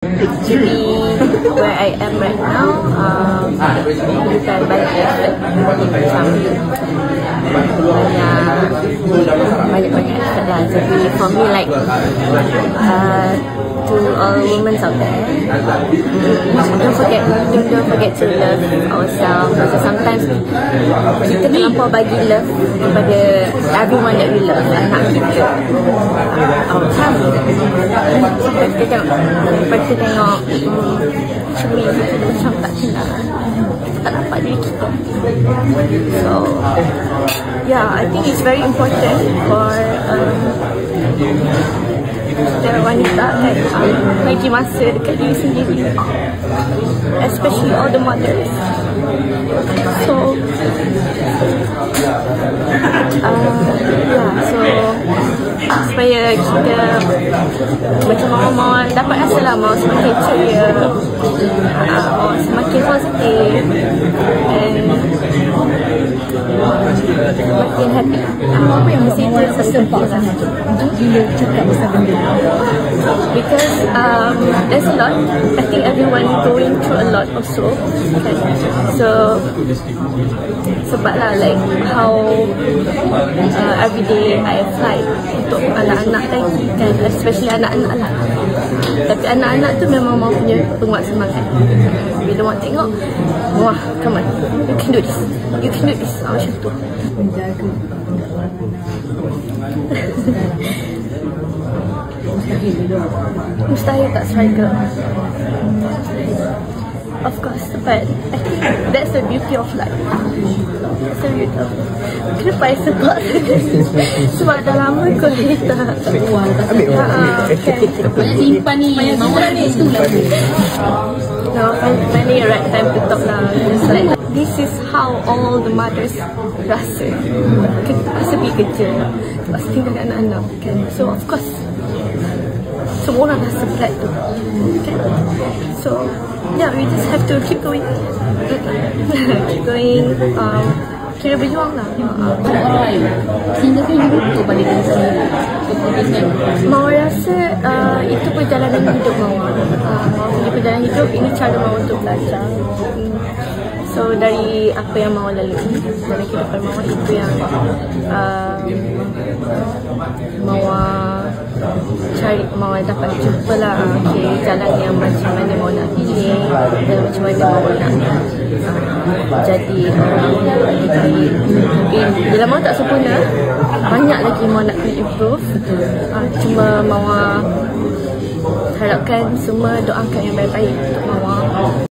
Picture me where I am right now. Bukan banyak effort, macam banyak effort lah. Jadi for me like to all women out there, don't forget to love ourselves. Because sometimes kita terlampau bagi love kepada everyone that we love, anak kita, our family. Kita tengok cermin macam tak kenal, tak nampak diri kita. So yeah, I think it's very important for kita wanita kan, bagi masa dekat diri sendiri, especially all the mothers. So supaya kita macam mau dapat rasa lah, mau semakin ceria, mau semakin positif and makin happy. Apa yang mesti itu sesuatu lah bila cakap pasal benda. Because there's a lot. I think everyone going through a lot also. Okay. So sebab lah like how every day I fight untuk anak-anak lagi kan, especially anak-anak lah. Tapi anak-anak tu memang mau punya penguat semangat. Bila mau tengok, wah, come on, you can do this, you can do this. Macam tu. Menjaga. Mustahil tak struggle. Of course, but I think that's the beauty of life. That's the beauty of life. Kenapa I sebab sebab dah lama kau tak buang. Simpan ni, mama ni itulah. No, finally right time to talk lah. Like, this is how all the mothers rasa. Rasa pergi kerja, lepas tinggal anak-anak kan. So of course, semua orang rasa berat tu kan. So yeah, we just have to keep going. Keep going. Kira berjuang lah. Orang lain sehingga kan untuk balik diri sendiri. Mawar rasa itu perjalanan hidup Mawar. Punya perjalanan hidup, ini cara Mawar untuk belajar. So dari apa yang Mawar lalui, dari kehidupan Mawar, itu yang Mawar cari, Mawar dapat jumpa lah jalan yang macam mana Mawar nak pilih, dan macam mana Mawar nak jadi bila Mawar tak sempurna, banyak lagi Mawar nak kena improve. Cuma Mawar harapkan semua doakan yang baik-baik untuk Mawar.